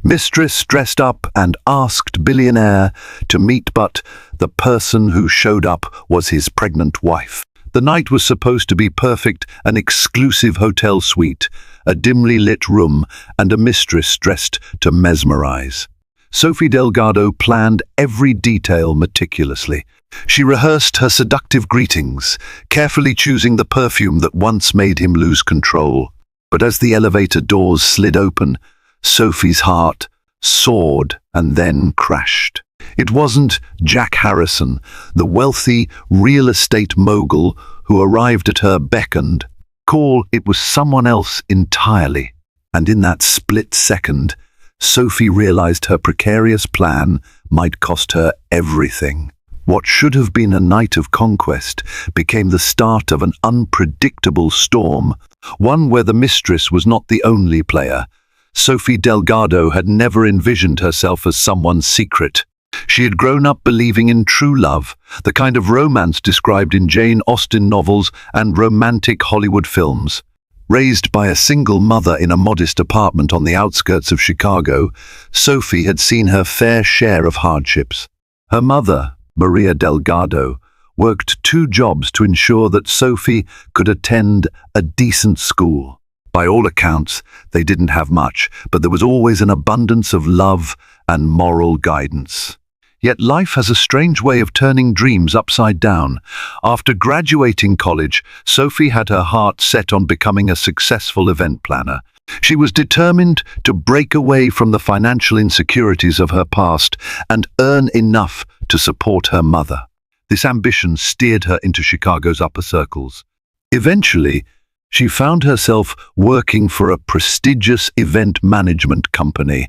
Mistress dressed up and asked billionaire to meet, but the person who showed up was his pregnant wife. The night was supposed to be perfect, an exclusive hotel suite, a dimly lit room, and a mistress dressed to mesmerize. Sophie Delgado planned every detail meticulously. She rehearsed her seductive greetings, carefully choosing the perfume that once made him lose control. But as the elevator doors slid open, Sophie's heart soared and then crashed. It wasn't Jack Harrison, the wealthy real estate mogul who arrived at her beck and call. It was someone else entirely. And in that split second, Sophie realized her precarious plan might cost her everything. What should have been a night of conquest became the start of an unpredictable storm, one where the mistress was not the only player. Sophie Delgado had never envisioned herself as someone's secret. She had grown up believing in true love, the kind of romance described in Jane Austen novels and romantic Hollywood films. Raised by a single mother in a modest apartment on the outskirts of Chicago, Sophie had seen her fair share of hardships. Her mother, Maria Delgado, worked 2 jobs to ensure that Sophie could attend a decent school. By all accounts, they didn't have much, but there was always an abundance of love and moral guidance. Yet life has a strange way of turning dreams upside down. After graduating college, Sophie had her heart set on becoming a successful event planner. She was determined to break away from the financial insecurities of her past and earn enough to support her mother. This ambition steered her into Chicago's upper circles. Eventually, she found herself working for a prestigious event management company,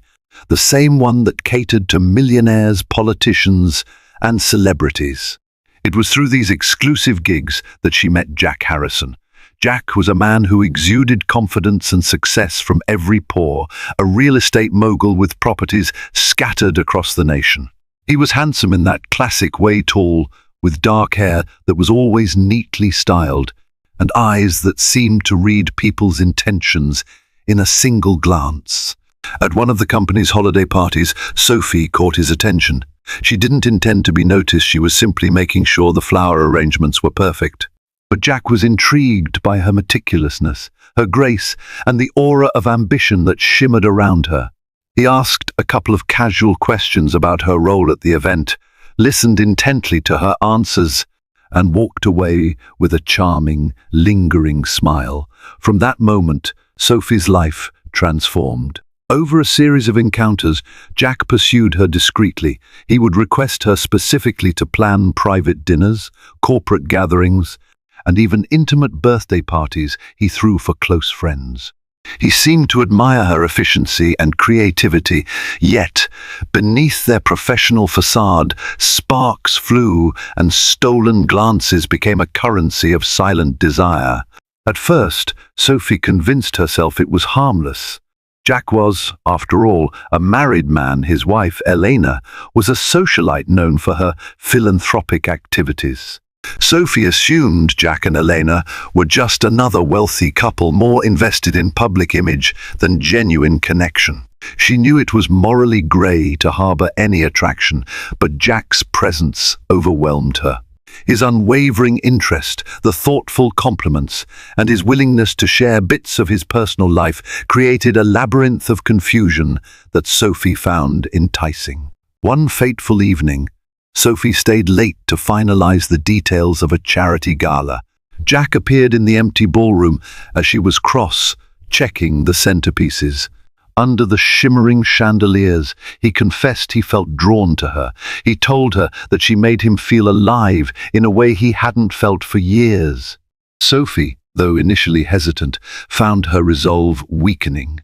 the same one that catered to millionaires, politicians, and celebrities. It was through these exclusive gigs that she met Jack Harrison. Jack was a man who exuded confidence and success from every pore, a real estate mogul with properties scattered across the nation. He was handsome in that classic way, tall, with dark hair that was always neatly styled, and eyes that seemed to read people's intentions in a single glance. At one of the company's holiday parties, Sophie caught his attention. She didn't intend to be noticed, she was simply making sure the flower arrangements were perfect. But Jack was intrigued by her meticulousness, her grace, and the aura of ambition that shimmered around her. He asked a couple of casual questions about her role at the event, listened intently to her answers, and walked away with a charming, lingering smile. From that moment, Sophie's life transformed. Over a series of encounters, Jack pursued her discreetly. He would request her specifically to plan private dinners, corporate gatherings, and even intimate birthday parties he threw for close friends. He seemed to admire her efficiency and creativity, yet, beneath their professional facade, sparks flew and stolen glances became a currency of silent desire. At first, Sophie convinced herself it was harmless. Jack was, after all, a married man. His wife, Elena, was a socialite known for her philanthropic activities. Sophie assumed Jack and Elena were just another wealthy couple more invested in public image than genuine connection. She knew it was morally grey to harbour any attraction, but Jack's presence overwhelmed her. His unwavering interest, the thoughtful compliments, and his willingness to share bits of his personal life created a labyrinth of confusion that Sophie found enticing. One fateful evening, Sophie stayed late to finalize the details of a charity gala. Jack appeared in the empty ballroom as she was cross-checking the centerpieces. Under the shimmering chandeliers, he confessed he felt drawn to her. He told her that she made him feel alive in a way he hadn't felt for years. Sophie, though initially hesitant, found her resolve weakening.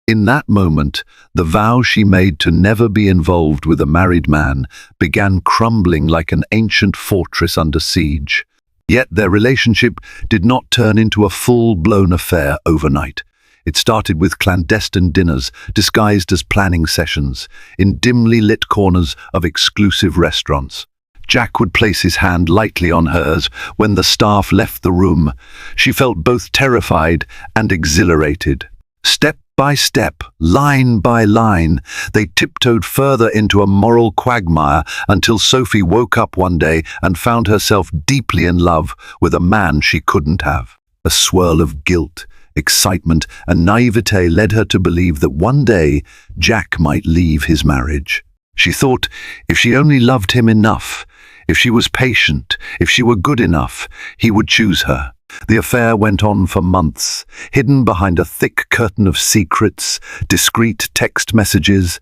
In that moment, the vow she made to never be involved with a married man began crumbling like an ancient fortress under siege. Yet their relationship did not turn into a full-blown affair overnight. It started with clandestine dinners, disguised as planning sessions, in dimly lit corners of exclusive restaurants. Jack would place his hand lightly on hers when the staff left the room. She felt both terrified and exhilarated. Step by step, line by line, they tiptoed further into a moral quagmire until Sophie woke up one day and found herself deeply in love with a man she couldn't have. A swirl of guilt, excitement, and naivete led her to believe that one day Jack might leave his marriage. She thought if she only loved him enough, if she was patient, if she were good enough, he would choose her. The affair went on for months, hidden behind a thick curtain of secrets, discreet text messages,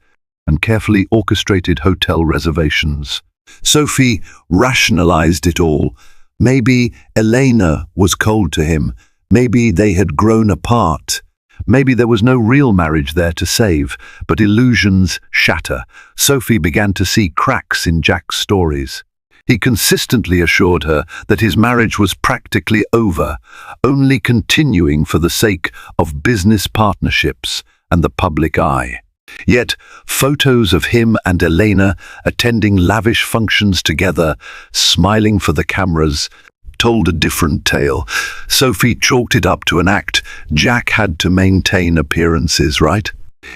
and carefully orchestrated hotel reservations. Sophie rationalized it all. Maybe Elena was cold to him. Maybe they had grown apart. Maybe there was no real marriage there to save, but illusions shatter. Sophie began to see cracks in Jack's stories. He consistently assured her that his marriage was practically over, only continuing for the sake of business partnerships and the public eye. Yet, photos of him and Elena attending lavish functions together, smiling for the cameras, told a different tale. Sophie chalked it up to an act. Jack had to maintain appearances, right?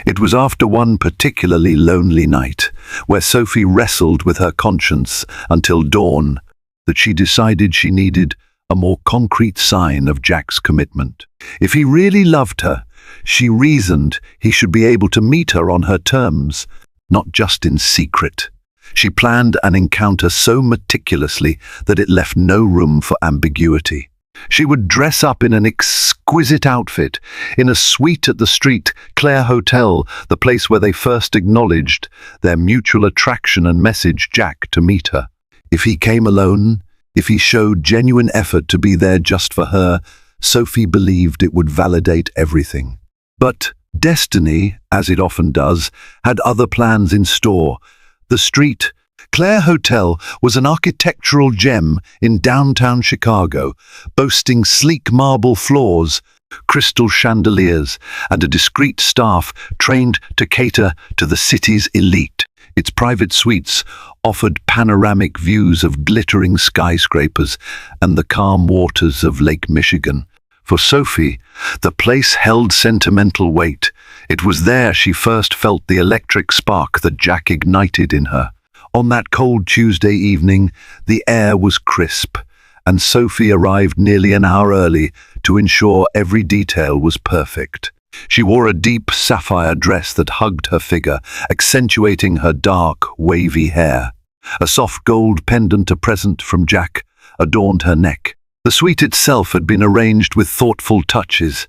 It was after one particularly lonely night, where Sophie wrestled with her conscience until dawn, that she decided she needed a more concrete sign of Jack's commitment. If he really loved her, she reasoned he should be able to meet her on her terms, not just in secret. She planned an encounter so meticulously that it left no room for ambiguity. She would dress up in an exquisite outfit, in a suite at the Street Claire Hotel, the place where they first acknowledged their mutual attraction, and message Jack to meet her. If he came alone, if he showed genuine effort to be there just for her, Sophie believed it would validate everything. But destiny, as it often does, had other plans in store. The Street Claire Hotel was an architectural gem in downtown Chicago, boasting sleek marble floors, crystal chandeliers, and a discreet staff trained to cater to the city's elite. Its private suites offered panoramic views of glittering skyscrapers and the calm waters of Lake Michigan. For Sophie, the place held sentimental weight. It was there she first felt the electric spark that Jack ignited in her. On that cold Tuesday evening, the air was crisp, and Sophie arrived nearly an hour early to ensure every detail was perfect. She wore a deep sapphire dress that hugged her figure, accentuating her dark, wavy hair. A soft gold pendant, a present from Jack, adorned her neck. The suite itself had been arranged with thoughtful touches.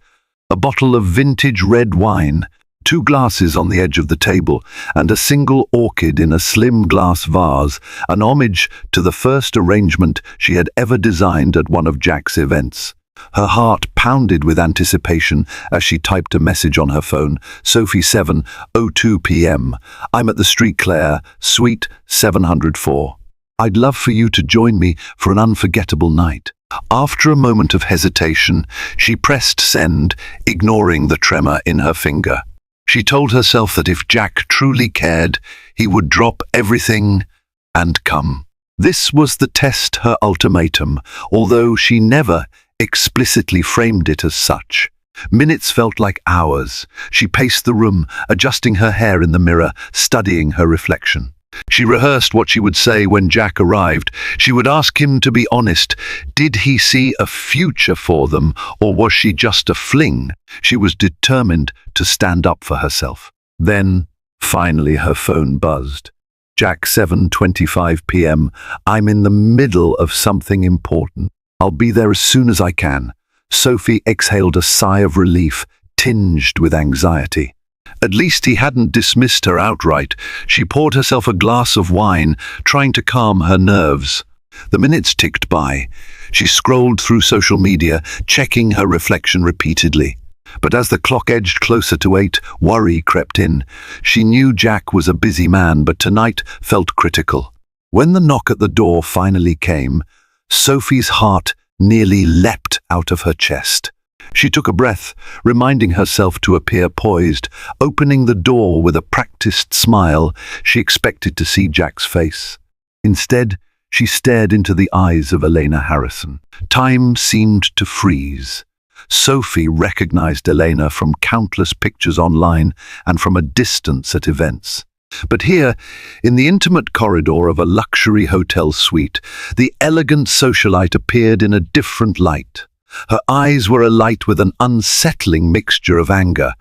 A bottle of vintage red wine, 2 glasses on the edge of the table, and a single orchid in a slim glass vase, an homage to the first arrangement she had ever designed at one of Jack's events. Her heart pounded with anticipation as she typed a message on her phone. Sophie, 7:02 p.m. I'm at the Street Claire, Suite 704. I'd love for you to join me for an unforgettable night. After a moment of hesitation, she pressed send, ignoring the tremor in her finger. She told herself that if Jack truly cared, he would drop everything and come. This was the test, her ultimatum, although she never explicitly framed it as such. Minutes felt like hours. She paced the room, adjusting her hair in the mirror, studying her reflection. She rehearsed what she would say when Jack arrived. She would ask him to be honest. Did he see a future for them, or was she just a fling? She was determined to stand up for herself. Then, finally, her phone buzzed. Jack, 7:25 p.m. I'm in the middle of something important. I'll be there as soon as I can. Sophie exhaled a sigh of relief, tinged with anxiety. At least he hadn't dismissed her outright. She poured herself a glass of wine, trying to calm her nerves. The minutes ticked by. She scrolled through social media, checking her reflection repeatedly. But as the clock edged closer to 8, worry crept in. She knew Jack was a busy man, but tonight felt critical. When the knock at the door finally came, Sophie's heart nearly leapt out of her chest. She took a breath, reminding herself to appear poised. Opening the door with a practiced smile, she expected to see Jack's face. Instead, she stared into the eyes of Elena Harrison. Time seemed to freeze. Sophie recognized Elena from countless pictures online and from a distance at events. But here, in the intimate corridor of a luxury hotel suite, the elegant socialite appeared in a different light. Her eyes were alight with an unsettling mixture of anger,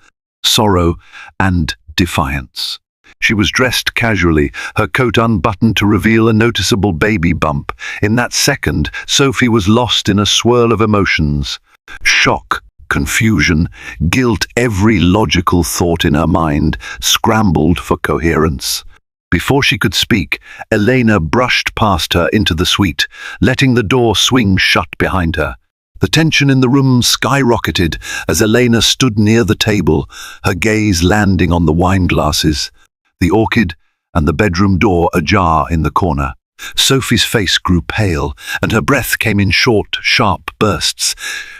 sorrow, and defiance. She was dressed casually, her coat unbuttoned to reveal a noticeable baby bump. In that second, Sophie was lost in a swirl of emotions. Shock, confusion, guilt, every logical thought in her mind scrambled for coherence. Before she could speak, Elena brushed past her into the suite, letting the door swing shut behind her. The tension in the room skyrocketed as Elena stood near the table, her gaze landing on the wine glasses, the orchid, and the bedroom door ajar in the corner. Sophie's face grew pale, and her breath came in short, sharp bursts.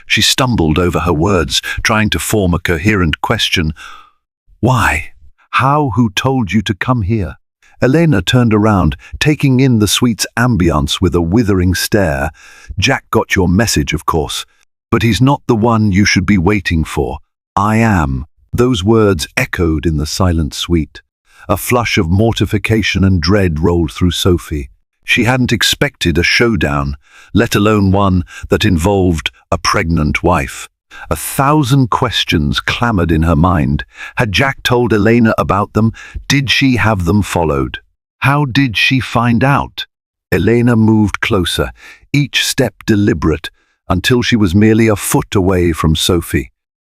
She stumbled over her words, trying to form a coherent question. Why? How? Who told you to come here? Elena turned around, taking in the suite's ambience with a withering stare. Jack got your message, of course, but he's not the one you should be waiting for. I am. Those words echoed in the silent suite. A flush of mortification and dread rolled through Sophie. She hadn't expected a showdown, let alone one that involved a pregnant wife. 1,000 questions clamored in her mind. Had Jack told Elena about them? Did she have them followed? How did she find out? Elena moved closer, each step deliberate, until she was merely a foot away from Sophie.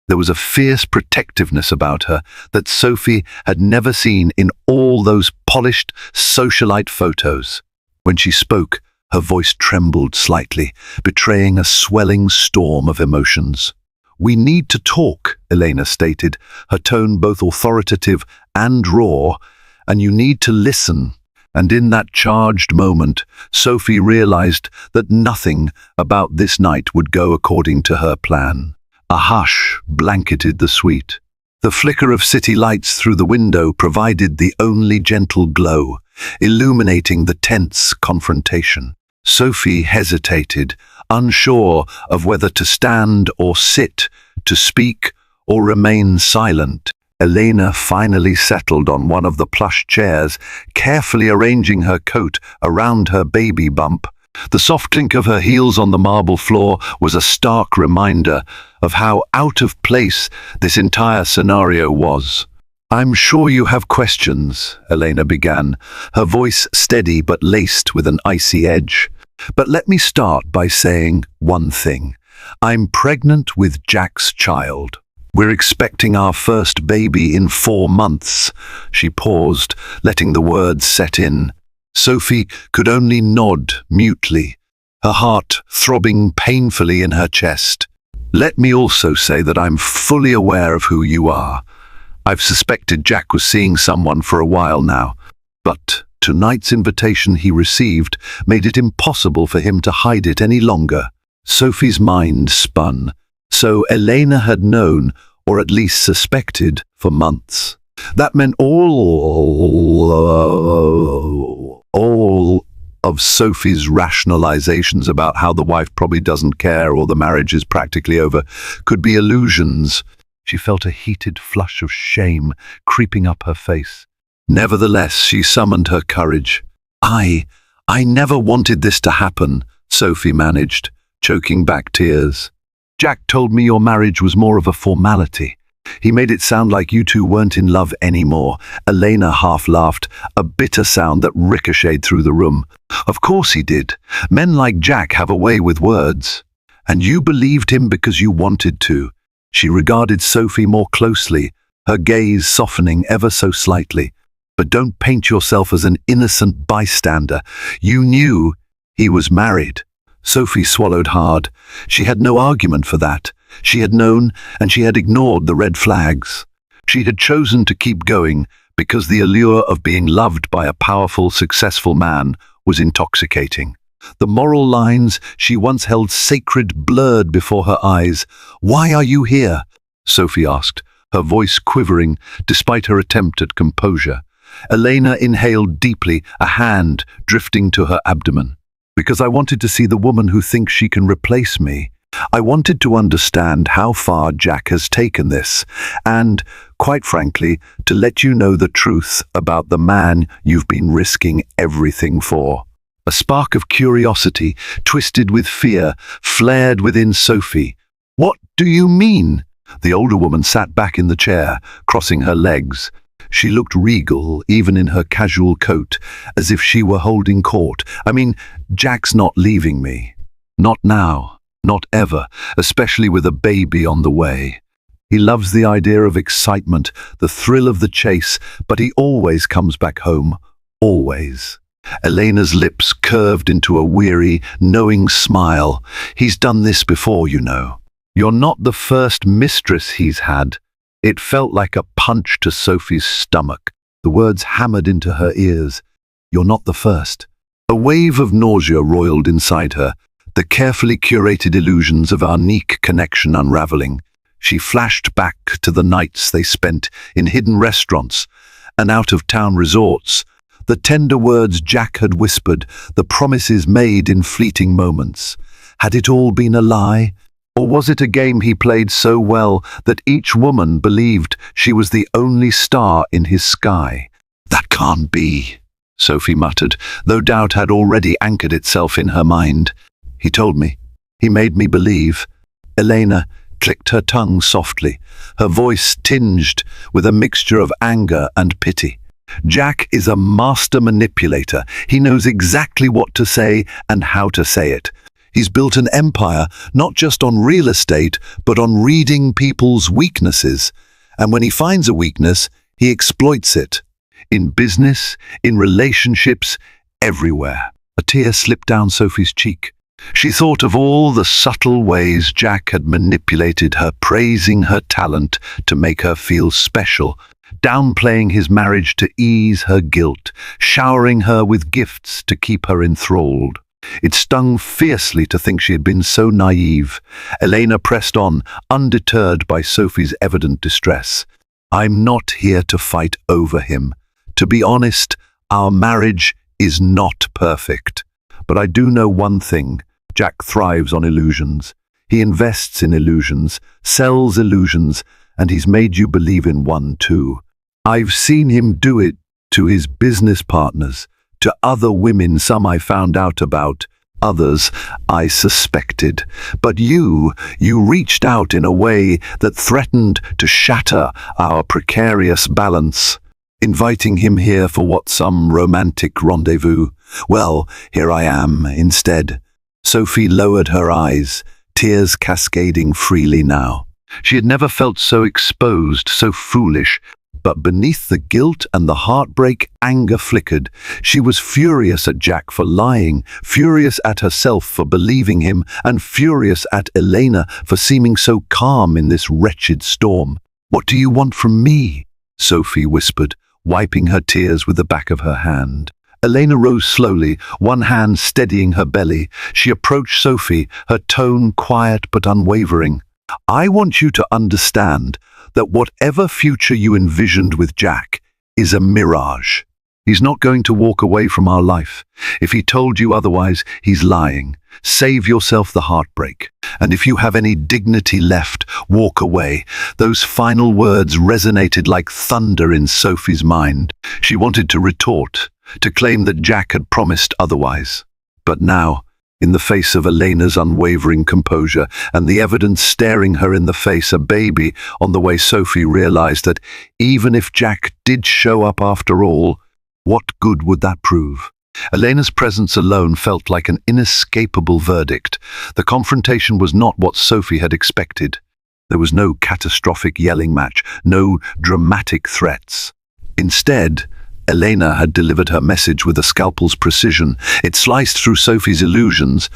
There was a fierce protectiveness about her that Sophie had never seen in all those polished socialite photos. When she spoke, her voice trembled slightly, betraying a swelling storm of emotions. We need to talk, Elena stated, her tone both authoritative and raw, and you need to listen. And in that charged moment, Sophie realized that nothing about this night would go according to her plan. A hush blanketed the suite. The flicker of city lights through the window provided the only gentle glow, illuminating the tense confrontation. Sophie hesitated, unsure of whether to stand or sit, to speak or remain silent. Elena finally settled on one of the plush chairs, carefully arranging her coat around her baby bump. The soft clink of her heels on the marble floor was a stark reminder of how out of place this entire scenario was. I'm sure you have questions, Elena began, her voice steady but laced with an icy edge. But let me start by saying one thing. I'm pregnant with Jack's child. We're expecting our first baby in 4 months. She paused, letting the words set in. Sophie could only nod mutely, her heart throbbing painfully in her chest. Let me also say that I'm fully aware of who you are. I've suspected Jack was seeing someone for a while now, but tonight's invitation he received made it impossible for him to hide it any longer. Sophie's mind spun. So Elena had known, or at least suspected, for months. That meant all of Sophie's rationalizations about how the wife probably doesn't care or the marriage is practically over could be illusions. She felt a heated flush of shame creeping up her face. Nevertheless, she summoned her courage. I never wanted this to happen, Sophie managed, choking back tears. Jack told me your marriage was more of a formality. He made it sound like you two weren't in love anymore. Elena half laughed, a bitter sound that ricocheted through the room. Of course he did. Men like Jack have a way with words. And you believed him because you wanted to. She regarded Sophie more closely, her gaze softening ever so slightly. But don't paint yourself as an innocent bystander. You knew he was married. Sophie swallowed hard. She had no argument for that. She had known, and she had ignored the red flags. She had chosen to keep going because the allure of being loved by a powerful, successful man was intoxicating. The moral lines she once held sacred blurred before her eyes. "Why are you here?" Sophie asked, her voice quivering despite her attempt at composure. Elena inhaled deeply, a hand drifting to her abdomen. "Because I wanted to see the woman who thinks she can replace me. I wanted to understand how far Jack has taken this, and, quite frankly, to let you know the truth about the man you've been risking everything for. A spark of curiosity, twisted with fear, flared within Sophie. "What do you mean?" The older woman sat back in the chair, crossing her legs. She looked regal, even in her casual coat, as if she were holding court. "I mean, Jack's not leaving me. Not now, not ever, especially with a baby on the way. He loves the idea of excitement, the thrill of the chase, but he always comes back home. Always." Elena's lips curved into a weary, knowing smile. "He's done this before, you know. You're not the first mistress he's had." It felt like a punch to Sophie's stomach. The words hammered into her ears. "You're not the first." A wave of nausea roiled inside her, the carefully curated illusions of our unique connection unraveling. She flashed back to the nights they spent in hidden restaurants and out-of-town resorts, the tender words Jack had whispered, the promises made in fleeting moments. Had it all been a lie? Or was it a game he played so well that each woman believed she was the only star in his sky? "That can't be," Sophie muttered, though doubt had already anchored itself in her mind. "He told me. He made me believe." Elena clicked her tongue softly, her voice tinged with a mixture of anger and pity. "Jack is a master manipulator. He knows exactly what to say and how to say it. He's built an empire, not just on real estate, but on reading people's weaknesses. And when he finds a weakness, he exploits it. In business, in relationships, everywhere." A tear slipped down Sophie's cheek. She thought of all the subtle ways Jack had manipulated her, praising her talent to make her feel special, downplaying his marriage to ease her guilt, showering her with gifts to keep her enthralled. It stung fiercely to think she had been so naive. Elena pressed on, undeterred by Sophie's evident distress. "I'm not here to fight over him. To be honest, our marriage is not perfect. But I do know one thing. Jack thrives on illusions. He invests in illusions, sells illusions, and he's made you believe in one too. I've seen him do it to his business partners, to other women, some I found out about, others I suspected. But you reached out in a way that threatened to shatter our precarious balance, inviting him here for what, some romantic rendezvous. Well, here I am instead." Sophie lowered her eyes, tears cascading freely now. She had never felt so exposed, so foolish. But beneath the guilt and the heartbreak, anger flickered. She was furious at Jack for lying, furious at herself for believing him, and furious at Elena for seeming so calm in this wretched storm. "What do you want from me?" Sophie whispered, wiping her tears with the back of her hand. Elena rose slowly, one hand steadying her belly. She approached Sophie, her tone quiet but unwavering. "I want you to understand that whatever future you envisioned with Jack is a mirage. He's not going to walk away from our life. If he told you otherwise, he's lying. Save yourself the heartbreak. And if you have any dignity left, walk away." Those final words resonated like thunder in Sophie's mind. She wanted to retort, to claim that Jack had promised otherwise. But now, in the face of Elena's unwavering composure and the evidence staring her in the face, a baby on the way, Sophie realized that even if Jack did show up after all, what good would that prove? Elena's presence alone felt like an inescapable verdict. The confrontation was not what Sophie had expected. There was no catastrophic yelling match, no dramatic threats. Instead, Elena had delivered her message with a scalpel's precision. It sliced through Sophie's illusions,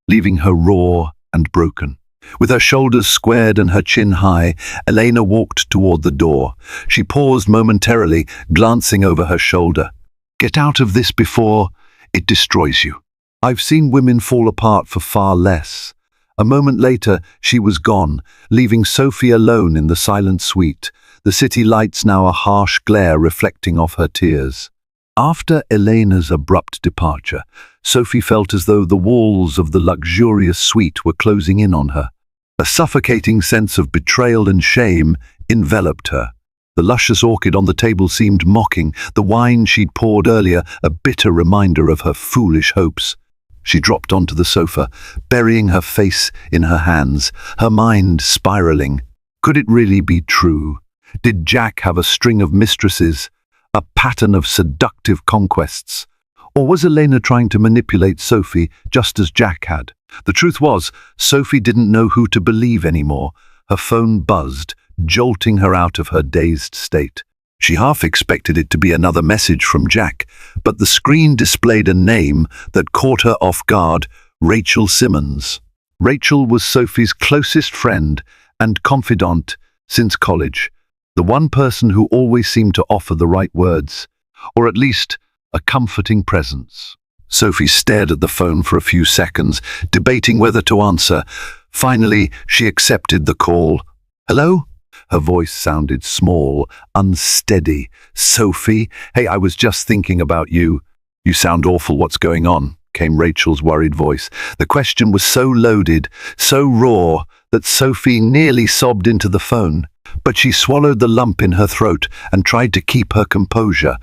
leaving her raw and broken. With her shoulders squared and her chin high, Elena walked toward the door. She paused momentarily, glancing over her shoulder. "Get out of this before it destroys you. I've seen women fall apart for far less." A moment later, she was gone, leaving Sophie alone in the silent suite, the city lights now a harsh glare reflecting off her tears. After Elena's abrupt departure, Sophie felt as though the walls of the luxurious suite were closing in on her. A suffocating sense of betrayal and shame enveloped her. The luscious orchid on the table seemed mocking, the wine she'd poured earlier a bitter reminder of her foolish hopes. She dropped onto the sofa, burying her face in her hands, her mind spiraling. Could it really be true? Did Jack have a string of mistresses, a pattern of seductive conquests? Or was Elena trying to manipulate Sophie just as Jack had? The truth was, Sophie didn't know who to believe anymore. Her phone buzzed, jolting her out of her dazed state. She half expected it to be another message from Jack, but the screen displayed a name that caught her off guard: Rachel Simmons. Rachel was Sophie's closest friend and confidant since college, the one person who always seemed to offer the right words, or at least a comforting presence. Sophie stared at the phone for a few seconds, debating whether to answer. Finally, she accepted the call. "Hello?" Her voice sounded small, unsteady. "Sophie? Hey, I was just thinking about you." "You sound awful. What's going on?" came Rachel's worried voice. The question was so loaded, so raw, that Sophie nearly sobbed into the phone. But she swallowed the lump in her throat and tried to keep her composure.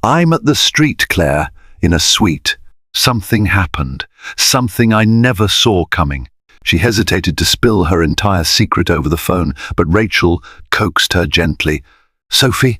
"I'm at the street, Claire, in a suite. Something happened, something I never saw coming." She hesitated to spill her entire secret over the phone, but Rachel coaxed her gently. "Sophie,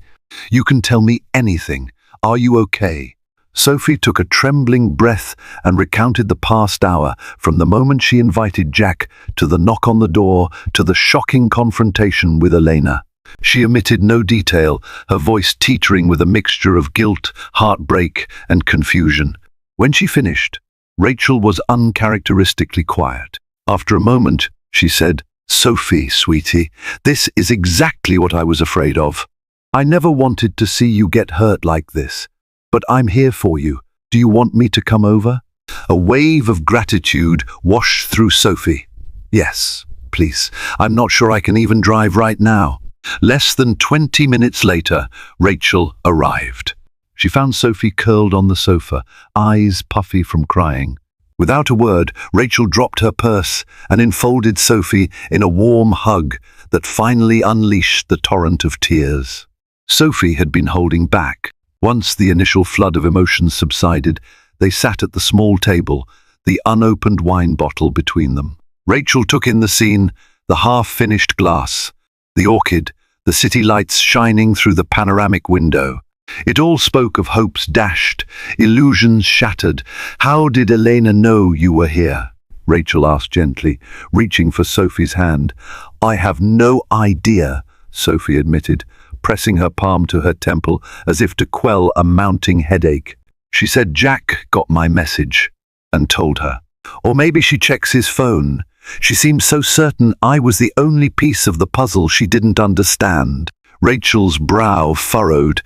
you can tell me anything. Are you okay?" Sophie took a trembling breath and recounted the past hour, from the moment she invited Jack, to the knock on the door, to the shocking confrontation with Elena. She omitted no detail, her voice teetering with a mixture of guilt, heartbreak, and confusion. When she finished, Rachel was uncharacteristically quiet. After a moment, she said, "Sophie, sweetie, this is exactly what I was afraid of. I never wanted to see you get hurt like this. But I'm here for you. Do you want me to come over?" A wave of gratitude washed through Sophie. "Yes, please. I'm not sure I can even drive right now." Less than 20 minutes later, Rachel arrived. She found Sophie curled on the sofa, eyes puffy from crying. Without a word, Rachel dropped her purse and enfolded Sophie in a warm hug that finally unleashed the torrent of tears. Sophie had been holding back. Once the initial flood of emotions subsided, they sat at the small table, the unopened wine bottle between them. Rachel took in the scene, the half-finished glass, the orchid, the city lights shining through the panoramic window. It all spoke of hopes dashed, illusions shattered. "How did Elena know you were here?" Rachel asked gently, reaching for Sophie's hand. "I have no idea," Sophie admitted, pressing her palm to her temple as if to quell a mounting headache. "She said Jack got my message and told her. Or maybe she checks his phone. She seemed so certain I was the only piece of the puzzle she didn't understand." Rachel's brow furrowed.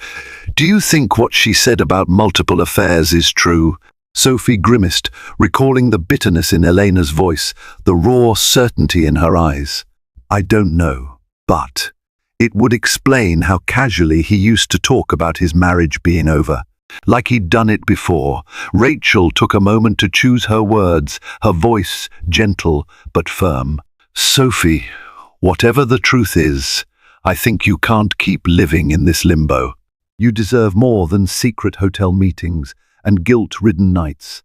"Do you think what she said about multiple affairs is true?" Sophie grimaced, recalling the bitterness in Elena's voice, the raw certainty in her eyes. "I don't know, but it would explain how casually he used to talk about his marriage being over. Like he'd done it before." Rachel took a moment to choose her words, her voice gentle but firm. "Sophie, whatever the truth is, I think you can't keep living in this limbo. You deserve more than secret hotel meetings and guilt-ridden nights.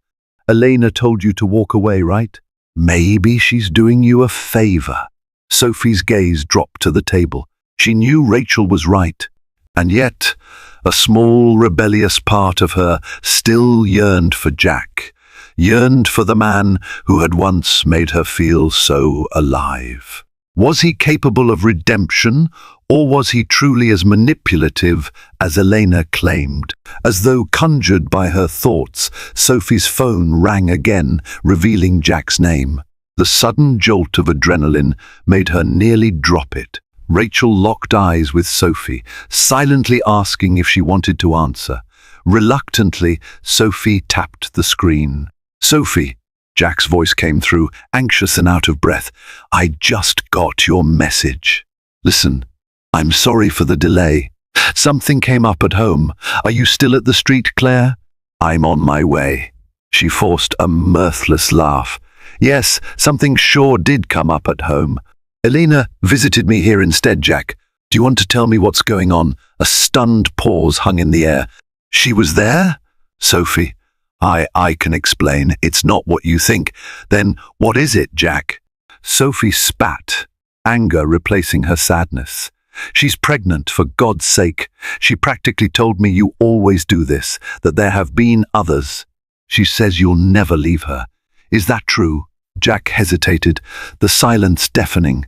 Elena told you to walk away, right? Maybe she's doing you a favor." Sophie's gaze dropped to the table. She knew Rachel was right, and yet a small, rebellious part of her still yearned for Jack, yearned for the man who had once made her feel so alive. Was he capable of redemption, or was he truly as manipulative as Elena claimed? As though conjured by her thoughts, Sophie's phone rang again, revealing Jack's name. The sudden jolt of adrenaline made her nearly drop it. Rachel locked eyes with Sophie, silently asking if she wanted to answer. Reluctantly, Sophie tapped the screen. "Sophie," Jack's voice came through, anxious and out of breath. "I just got your message. Listen, I'm sorry for the delay." Something came up at home. Are you still at the street, Claire? I'm on my way. She forced a mirthless laugh. Yes, something sure did come up at home. Elena visited me here instead, Jack. Do you want to tell me what's going on? A stunned pause hung in the air. She was there? Sophie. I can explain. It's not what you think. Then what is it, Jack? Sophie spat, anger replacing her sadness. She's pregnant, for God's sake. She practically told me you always do this, that there have been others. She says you'll never leave her. Is that true? Jack hesitated, the silence deafening.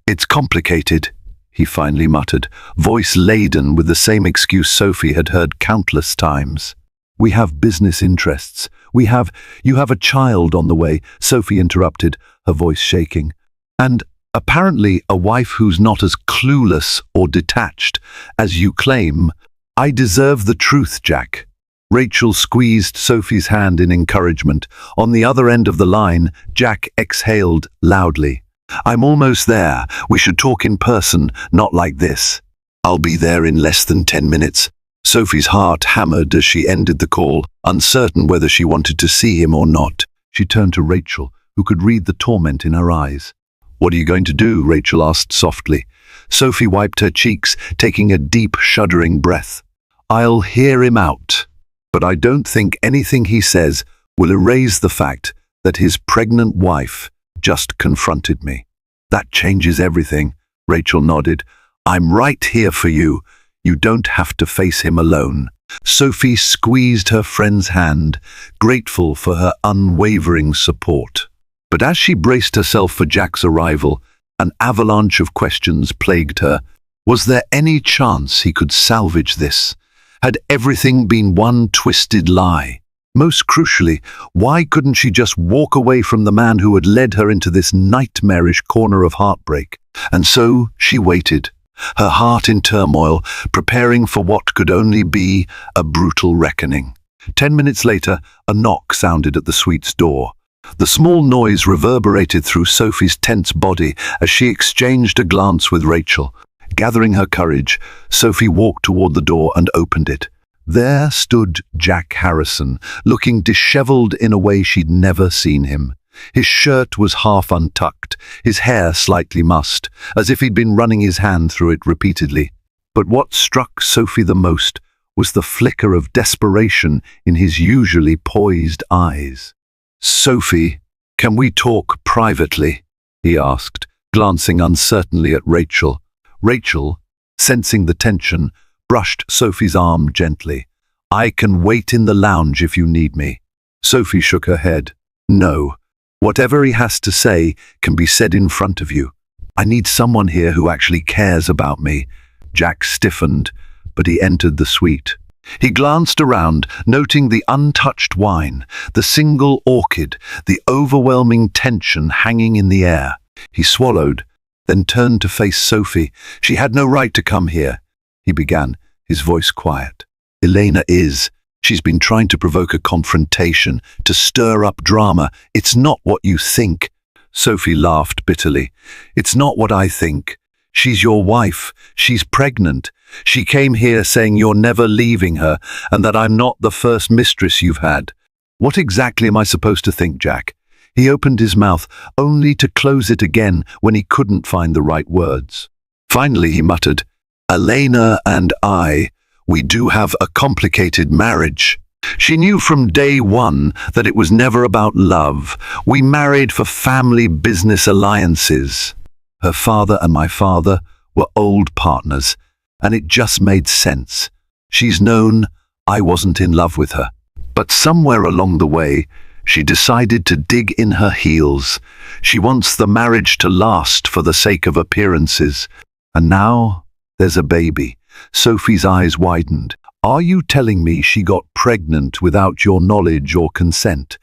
It's complicated, he finally muttered, voice laden with the same excuse Sophie had heard countless times. We have business interests. You have a child on the way, Sophie interrupted, her voice shaking. And apparently a wife who's not as clueless or detached as you claim. I deserve the truth, Jack. Rachel squeezed Sophie's hand in encouragement. On the other end of the line, Jack exhaled loudly. I'm almost there. We should talk in person, not like this. I'll be there in less than 10 minutes. Sophie's heart hammered as she ended the call, uncertain whether she wanted to see him or not. She turned to Rachel, who could read the torment in her eyes. What are you going to do? Rachel asked softly. Sophie wiped her cheeks, taking a deep, shuddering breath. I'll hear him out. But I don't think anything he says will erase the fact that his pregnant wife just confronted me. That changes everything, Rachel nodded. I'm right here for you. You don't have to face him alone. Sophie squeezed her friend's hand, grateful for her unwavering support. But as she braced herself for Jack's arrival, an avalanche of questions plagued her. Was there any chance he could salvage this? Had everything been one twisted lie? Most crucially, why couldn't she just walk away from the man who had led her into this nightmarish corner of heartbreak? And so she waited, her heart in turmoil, preparing for what could only be a brutal reckoning. 10 minutes later, a knock sounded at the suite's door. The small noise reverberated through Sophie's tense body as she exchanged a glance with Rachel. Gathering her courage, Sophie walked toward the door and opened it. There stood Jack Harrison, looking disheveled in a way she'd never seen him. His shirt was half untucked, his hair slightly mussed, as if he'd been running his hand through it repeatedly. But what struck Sophie the most was the flicker of desperation in his usually poised eyes. Sophie, can we talk privately? He asked, glancing uncertainly at Rachel. Rachel, sensing the tension, brushed Sophie's arm gently. I can wait in the lounge if you need me. Sophie shook her head. No. Whatever he has to say can be said in front of you. I need someone here who actually cares about me. Jack stiffened, but he entered the suite. He glanced around, noting the untouched wine, the single orchid, the overwhelming tension hanging in the air. He swallowed, then turned to face Sophie. She had no right to come here, he began, his voice quiet. Elena is. She's been trying to provoke a confrontation, to stir up drama. It's not what you think. Sophie laughed bitterly. It's not what I think. She's your wife. She's pregnant. She came here saying you're never leaving her and that I'm not the first mistress you've had. What exactly am I supposed to think, Jack? He opened his mouth, only to close it again when he couldn't find the right words. Finally he muttered, Elena and we do have a complicated marriage. She knew from day one that it was never about love. We married for family business alliances. Her father and my father were old partners, and it just made sense. She's known I wasn't in love with her. But somewhere along the way, she decided to dig in her heels. She wants the marriage to last for the sake of appearances. And now there's a baby. Sophie's eyes widened. Are you telling me she got pregnant without your knowledge or consent?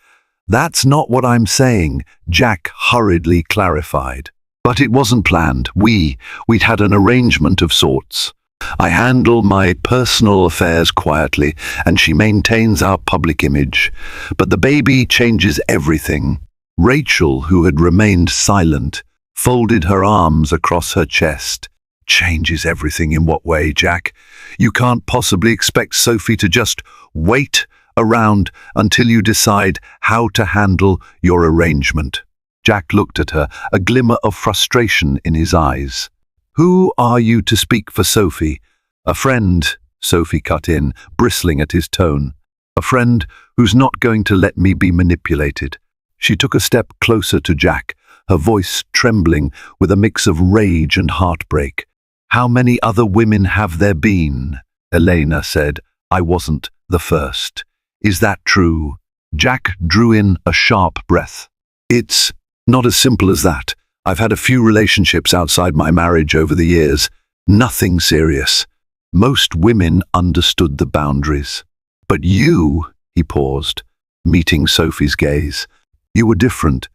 That's not what I'm saying, Jack hurriedly clarified. But it wasn't planned. We'd had an arrangement of sorts. I handle my personal affairs quietly, and she maintains our public image. But the baby changes everything. Rachel, who had remained silent, folded her arms across her chest. changes everything. In what way, Jack? You can't possibly expect Sophie to just wait around until you decide how to handle your arrangement. Jack looked at her, a glimmer of frustration in his eyes. Who are you to speak for Sophie? A friend, Sophie cut in, bristling at his tone. A friend who's not going to let me be manipulated. She took a step closer to Jack, her voice trembling with a mix of rage and heartbreak. How many other women have there been? Elena said. I wasn't the first. Is that true? Jack drew in a sharp breath. It's not as simple as that. I've had a few relationships outside my marriage over the years. Nothing serious. Most women understood the boundaries. But you, he paused, meeting Sophie's gaze. You were different.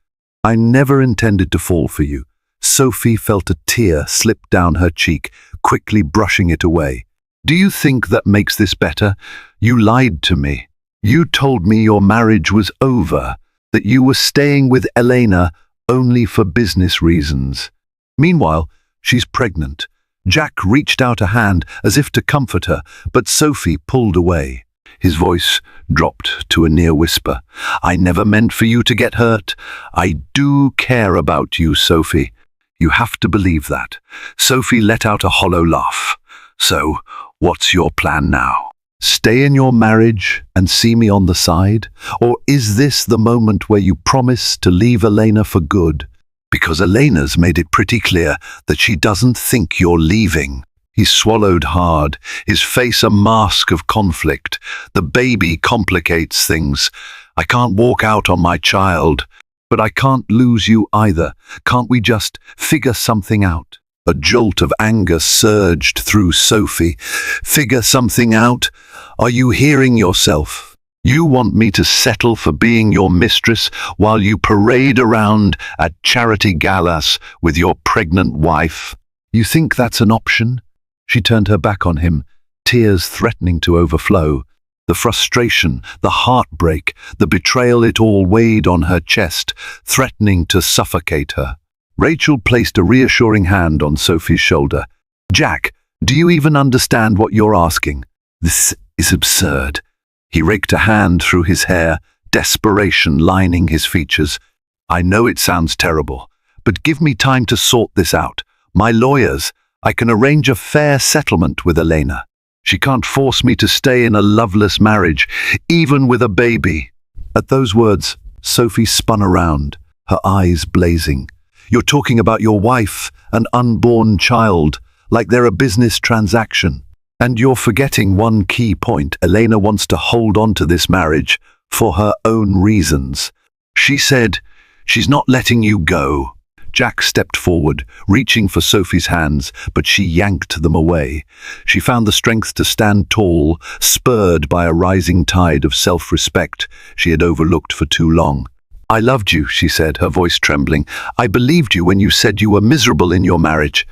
I never intended to fall for you. Sophie felt a tear slip down her cheek, quickly brushing it away. Do you think that makes this better? You lied to me. You told me your marriage was over, that you were staying with Elena only for business reasons. Meanwhile, she's pregnant. Jack reached out a hand as if to comfort her, but Sophie pulled away. His voice dropped to a near whisper. I never meant for you to get hurt. I do care about you, Sophie. You have to believe that. Sophie let out a hollow laugh. So, what's your plan now? Stay in your marriage and see me on the side? Or is this the moment where you promise to leave Elena for good? Because Elena's made it pretty clear that she doesn't think you're leaving. He swallowed hard, his face a mask of conflict. The baby complicates things. I can't walk out on my child, but I can't lose you either. Can't we just figure something out? A jolt of anger surged through Sophie. Figure something out? Are you hearing yourself? You want me to settle for being your mistress while you parade around at charity galas with your pregnant wife? You think that's an option? She turned her back on him, tears threatening to overflow. The frustration, the heartbreak, the betrayal, it all weighed on her chest, threatening to suffocate her. Rachel placed a reassuring hand on Sophie's shoulder. Jack, do you even understand what you're asking? This is absurd. He raked a hand through his hair, desperation lining his features. I know it sounds terrible, but give me time to sort this out. My lawyers, I can arrange a fair settlement with Elena. She can't force me to stay in a loveless marriage, even with a baby. At those words, Sophie spun around, her eyes blazing. You're talking about your wife, an unborn child, like they're a business transaction. And you're forgetting one key point. Elena wants to hold on to this marriage for her own reasons. She said she's not letting you go. Jack stepped forward, reaching for Sophie's hands, but she yanked them away. She found the strength to stand tall, spurred by a rising tide of self-respect she had overlooked for too long. I loved you, she said, her voice trembling. I believed you when you said you were miserable in your marriage.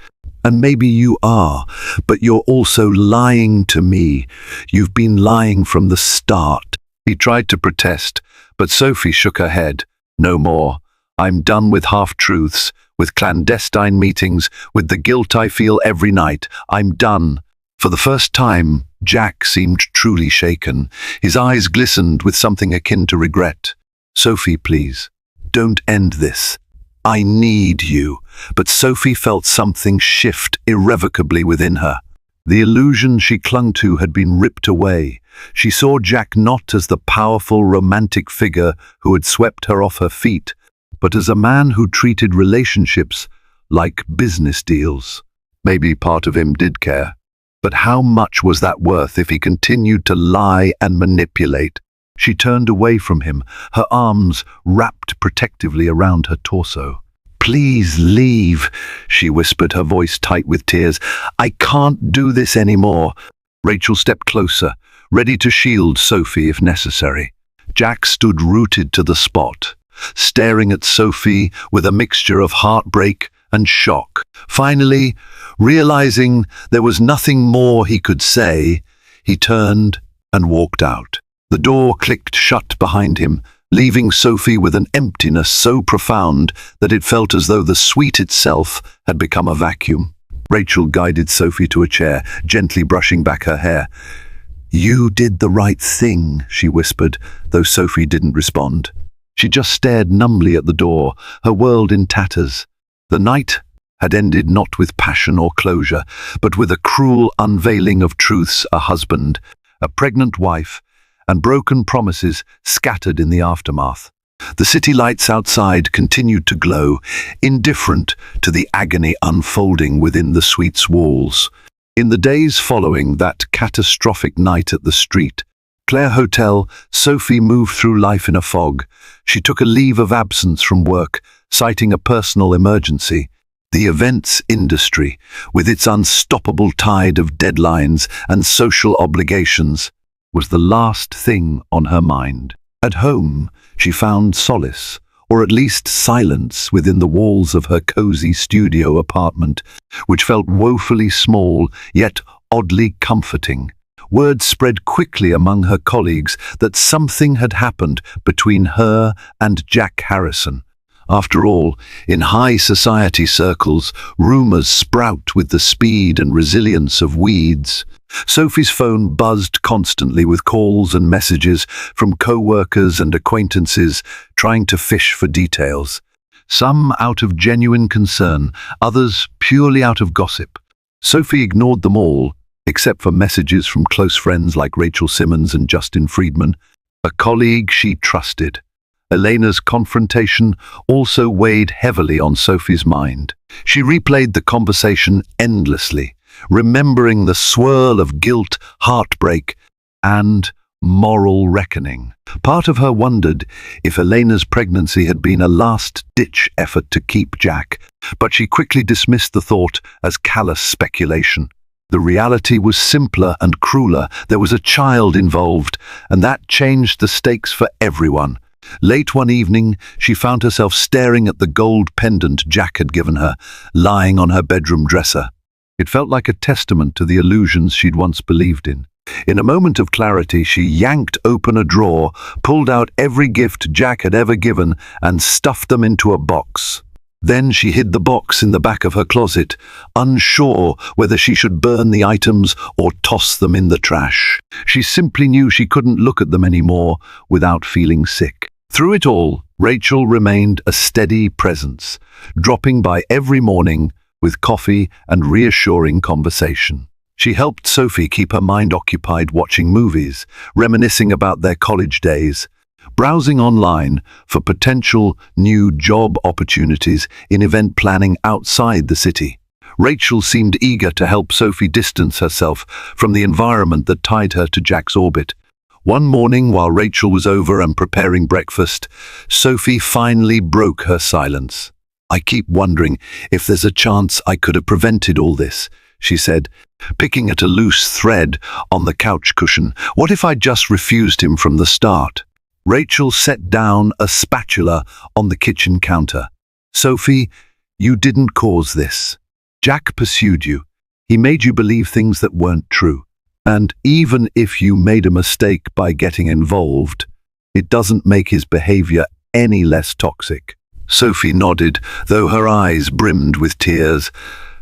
And maybe you are, but you're also lying to me. You've been lying from the start. He tried to protest, but Sophie shook her head. No more. I'm done with half-truths, with clandestine meetings, with the guilt I feel every night. I'm done. For the first time, Jack seemed truly shaken. His eyes glistened with something akin to regret. Sophie, please, don't end this. I need you. But Sophie felt something shift irrevocably within her. The illusion she clung to had been ripped away. She saw Jack not as the powerful romantic figure who had swept her off her feet, but as a man who treated relationships like business deals. Maybe part of him did care. But how much was that worth if he continued to lie and manipulate? She turned away from him, her arms wrapped protectively around her torso. Please leave, she whispered, her voice tight with tears. I can't do this anymore. Rachel stepped closer, ready to shield Sophie if necessary. Jack stood rooted to the spot, staring at Sophie with a mixture of heartbreak and shock. Finally, realizing there was nothing more he could say, he turned and walked out. The door clicked shut behind him, leaving Sophie with an emptiness so profound that it felt as though the suite itself had become a vacuum. Rachel guided Sophie to a chair, gently brushing back her hair. "You did the right thing," she whispered, though Sophie didn't respond. She just stared numbly at the door, her world in tatters. The night had ended not with passion or closure, but with a cruel unveiling of truths: a husband, a pregnant wife, and broken promises scattered in the aftermath. The city lights outside continued to glow, indifferent to the agony unfolding within the suite's walls. In the days following that catastrophic night at the Street Claire Hotel, Sophie moved through life in a fog. She took a leave of absence from work, citing a personal emergency. The events industry, with its unstoppable tide of deadlines and social obligations, was the last thing on her mind. At home, she found solace, or at least silence, within the walls of her cozy studio apartment, which felt woefully small, yet oddly comforting. Word spread quickly among her colleagues that something had happened between her and Jack Harrison. After all, in high society circles, rumors sprout with the speed and resilience of weeds. Sophie's phone buzzed constantly with calls and messages from co-workers and acquaintances trying to fish for details. Some out of genuine concern, others purely out of gossip. Sophie ignored them all, except for messages from close friends like Rachel Simmons and Justin Friedman, a colleague she trusted. Elena's confrontation also weighed heavily on Sophie's mind. She replayed the conversation endlessly, remembering the swirl of guilt, heartbreak, and moral reckoning. Part of her wondered if Elena's pregnancy had been a last-ditch effort to keep Jack, but she quickly dismissed the thought as callous speculation. The reality was simpler and crueler. There was a child involved, and that changed the stakes for everyone. Late one evening, she found herself staring at the gold pendant Jack had given her, lying on her bedroom dresser. It felt like a testament to the illusions she'd once believed in. In a moment of clarity, she yanked open a drawer, pulled out every gift Jack had ever given, and stuffed them into a box. Then she hid the box in the back of her closet, unsure whether she should burn the items or toss them in the trash. She simply knew she couldn't look at them anymore without feeling sick. Through it all, Rachel remained a steady presence, dropping by every morning with coffee and reassuring conversation. She helped Sophie keep her mind occupied watching movies, reminiscing about their college days, browsing online for potential new job opportunities in event planning outside the city. Rachel seemed eager to help Sophie distance herself from the environment that tied her to Jack's orbit. One morning, while Rachel was over and preparing breakfast, Sophie finally broke her silence. "I keep wondering if there's a chance I could have prevented all this," she said, picking at a loose thread on the couch cushion. "What if I just refused him from the start?" Rachel set down a spatula on the kitchen counter. "Sophie, you didn't cause this. Jack pursued you. He made you believe things that weren't true. And even if you made a mistake by getting involved, it doesn't make his behavior any less toxic." Sophie nodded, though her eyes brimmed with tears.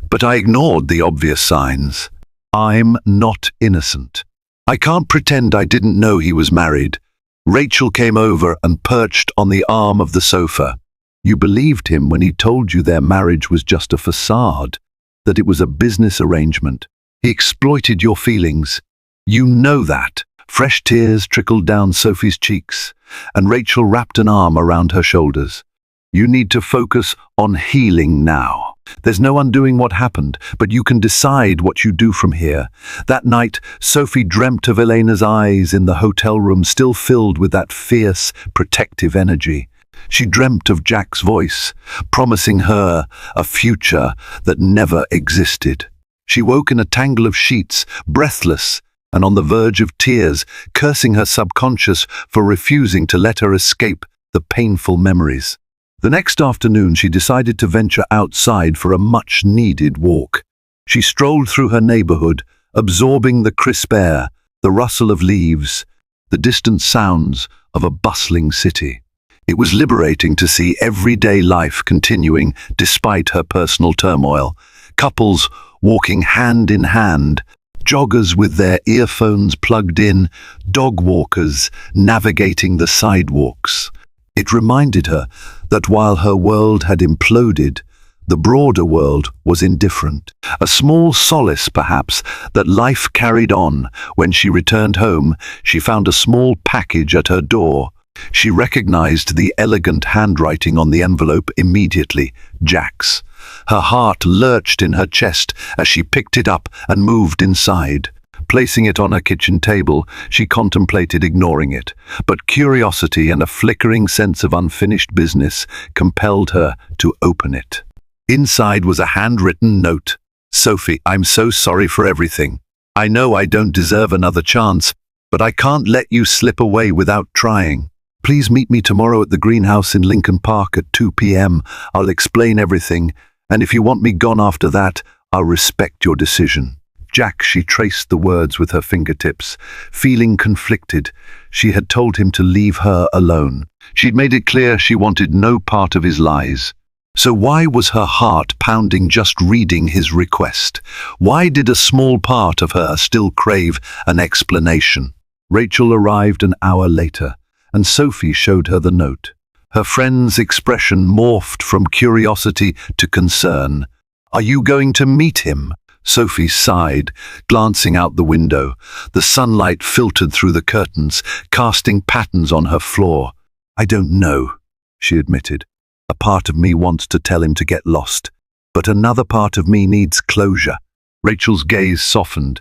"But I ignored the obvious signs. I'm not innocent. I can't pretend I didn't know he was married." Rachel came over and perched on the arm of the sofa. "You believed him when he told you their marriage was just a facade, that it was a business arrangement. He exploited your feelings. You know that." Fresh tears trickled down Sophie's cheeks, and Rachel wrapped an arm around her shoulders. "You need to focus on healing now. There's no undoing what happened, but you can decide what you do from here." That night, Sophie dreamt of Elena's eyes in the hotel room, still filled with that fierce, protective energy. She dreamt of Jack's voice, promising her a future that never existed. She woke in a tangle of sheets, breathless and on the verge of tears, cursing her subconscious for refusing to let her escape the painful memories. The next afternoon, she decided to venture outside for a much-needed walk. She strolled through her neighborhood, absorbing the crisp air, the rustle of leaves, the distant sounds of a bustling city. It was liberating to see everyday life continuing despite her personal turmoil. Couples walking hand in hand, joggers with their earphones plugged in, dog walkers navigating the sidewalks. It reminded her that while her world had imploded, the broader world was indifferent. A small solace, perhaps, that life carried on. When she returned home, she found a small package at her door. She recognized the elegant handwriting on the envelope immediately, Jack's. Her heart lurched in her chest as she picked it up and moved inside. Placing it on her kitchen table, she contemplated ignoring it, but curiosity and a flickering sense of unfinished business compelled her to open it. Inside was a handwritten note. "Sophie, I'm so sorry for everything. I know I don't deserve another chance, but I can't let you slip away without trying. Please meet me tomorrow at the greenhouse in Lincoln Park at 2 p.m. I'll explain everything, and if you want me gone after that, I'll respect your decision." Jack, she traced the words with her fingertips, feeling conflicted. She had told him to leave her alone. She'd made it clear she wanted no part of his lies. So why was her heart pounding just reading his request? Why did a small part of her still crave an explanation? Rachel arrived an hour later, and Sophie showed her the note. Her friend's expression morphed from curiosity to concern. "Are you going to meet him?" Sophie sighed, glancing out the window. The sunlight filtered through the curtains, casting patterns on her floor. "I don't know," she admitted. "A part of me wants to tell him to get lost, but another part of me needs closure." Rachel's gaze softened.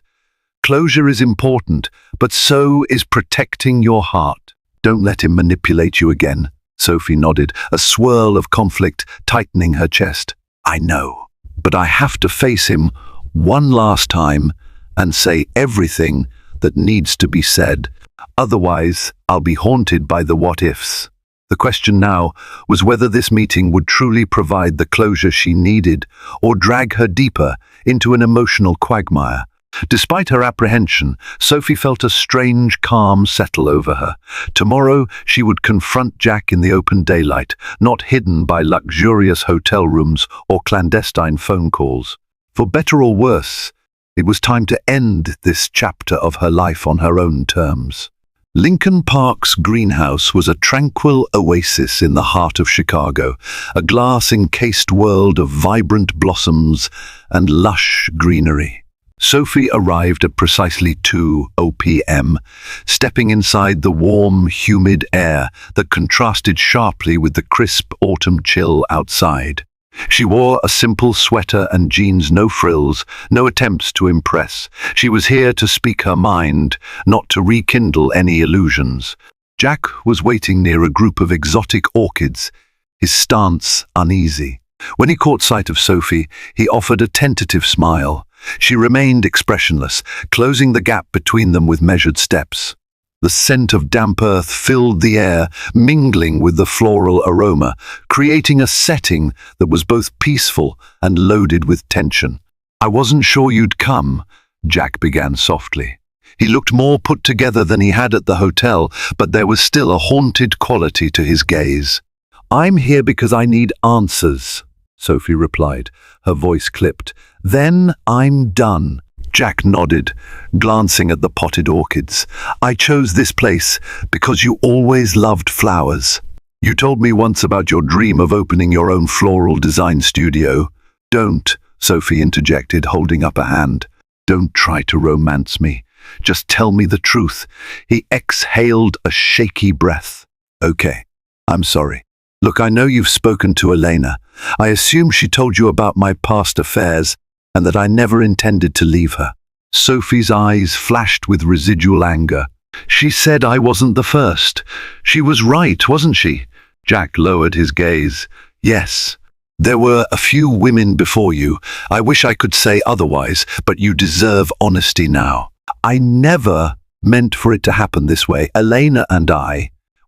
"Closure is important, but so is protecting your heart. Don't let him manipulate you again." Sophie nodded, a swirl of conflict tightening her chest. "I know, but I have to face him one last time and say everything that needs to be said. Otherwise, I'll be haunted by the what-ifs." The question now was whether this meeting would truly provide the closure she needed or drag her deeper into an emotional quagmire. Despite her apprehension, Sophie felt a strange calm settle over her. Tomorrow she would confront Jack in the open daylight, not hidden by luxurious hotel rooms or clandestine phone calls. For better or worse, it was time to end this chapter of her life on her own terms. Lincoln Park's greenhouse was a tranquil oasis in the heart of Chicago, a glass-encased world of vibrant blossoms and lush greenery. Sophie arrived at precisely 2 p.m., stepping inside the warm, humid air that contrasted sharply with the crisp autumn chill outside. She wore a simple sweater and jeans, no frills, no attempts to impress. She was here to speak her mind, not to rekindle any illusions. Jack was waiting near a group of exotic orchids, his stance uneasy. When he caught sight of Sophie, he offered a tentative smile. She remained expressionless, closing the gap between them with measured steps. The scent of damp earth filled the air, mingling with the floral aroma, creating a setting that was both peaceful and loaded with tension. "I wasn't sure you'd come," Jack began softly. He looked more put together than he had at the hotel, but there was still a haunted quality to his gaze. "I'm here because I need answers," Sophie replied, her voice clipped. "Then I'm done." Jack nodded, glancing at the potted orchids. "I chose this place because you always loved flowers. You told me once about your dream of opening your own floral design studio." "Don't," Sophie interjected, holding up a hand. "Don't try to romance me. Just tell me the truth." He exhaled a shaky breath. "Okay, I'm sorry. Look, I know you've spoken to Elena. I assume she told you about my past affairs and that I never intended to leave her." Sophie's eyes flashed with residual anger. "She said I wasn't the first. She was right, wasn't she?" Jack lowered his gaze. "Yes. There were a few women before you. I wish I could say otherwise, but you deserve honesty now. I never meant for it to happen this way. Elena and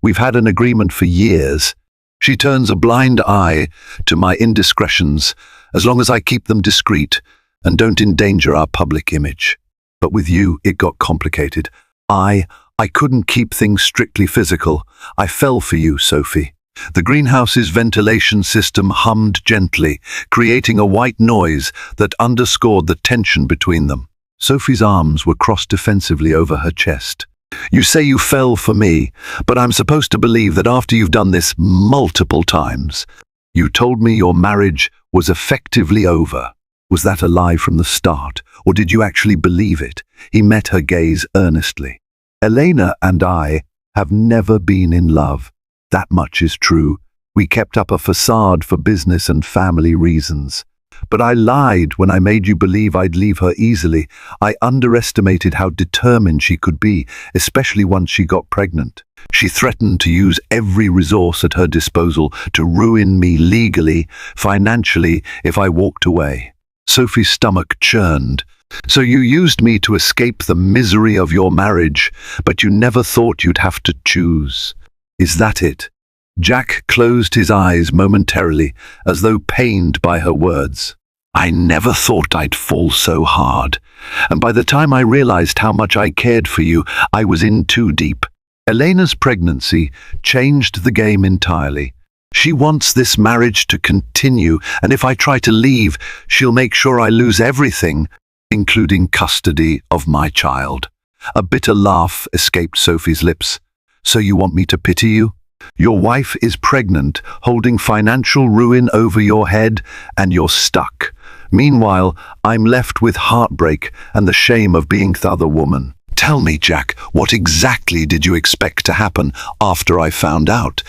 we've had an agreement for years. She turns a blind eye to my indiscretions, as long as I keep them discreet and don't endanger our public image. But with you, it got complicated. I couldn't keep things strictly physical. I fell for you, Sophie. The greenhouse's ventilation system hummed gently, creating a white noise that underscored the tension between them. Sophie's arms were crossed defensively over her chest. "You say you fell for me, but I'm supposed to believe that after you've done this multiple times. You told me your marriage was effectively over. Was that a lie from the start, or did you actually believe it?" He met her gaze earnestly. "Elena and I have never been in love. That much is true. We kept up a facade for business and family reasons. But I lied when I made you believe I'd leave her easily. I underestimated how determined she could be, especially once she got pregnant. She threatened to use every resource at her disposal to ruin me legally, financially, if I walked away." Sophie's stomach churned. "So you used me to escape the misery of your marriage, but you never thought you'd have to choose. Is that it?" Jack closed his eyes momentarily, as though pained by her words. "I never thought I'd fall so hard. And by the time I realized how much I cared for you, I was in too deep." Elena's pregnancy changed the game entirely. She wants this marriage to continue, and if I try to leave, she'll make sure I lose everything, including custody of my child. A bitter laugh escaped Sophie's lips. "So you want me to pity you? Your wife is pregnant, holding financial ruin over your head, and you're stuck. Meanwhile, I'm left with heartbreak and the shame of being the other woman. Tell me, Jack, what exactly did you expect to happen after I found out?"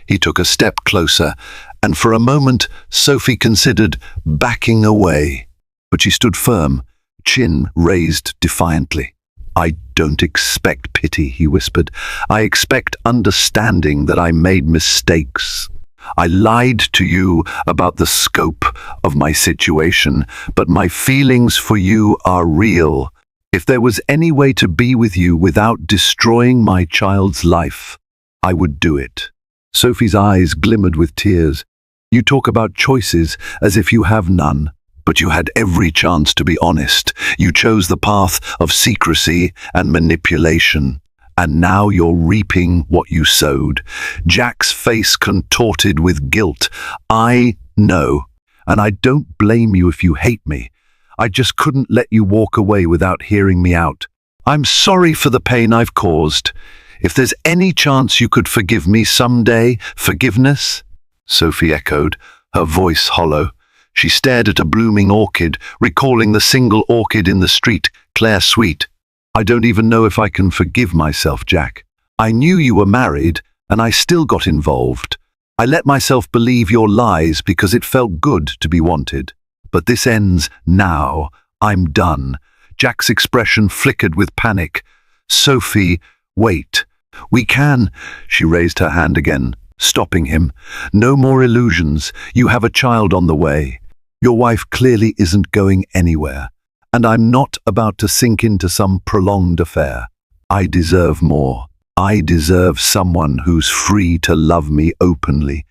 He took a step closer, and for a moment Sophie considered backing away. But she stood firm, chin raised defiantly. "I don't expect pity," he whispered. "I expect understanding that I made mistakes. I lied to you about the scope of my situation, but my feelings for you are real. If there was any way to be with you without destroying my child's life, I would do it." Sophie's eyes glimmered with tears. "You talk about choices as if you have none. But you had every chance to be honest. You chose the path of secrecy and manipulation. And now you're reaping what you sowed." Jack's face contorted with guilt. "I know, and I don't blame you if you hate me. I just couldn't let you walk away without hearing me out. I'm sorry for the pain I've caused. If there's any chance you could forgive me someday, forgiveness?" Sophie echoed, her voice hollow. She stared at a blooming orchid, recalling the single orchid in the street, Claire Sweet. "I don't even know if I can forgive myself, Jack. I knew you were married, and I still got involved. I let myself believe your lies because it felt good to be wanted. But this ends now. I'm done." Jack's expression flickered with panic. "Sophie, wait. We can—" She raised her hand again, stopping him. "No more illusions. You have a child on the way. Your wife clearly isn't going anywhere, and I'm not about to sink into some prolonged affair. I deserve more. I deserve someone who's free to love me openly."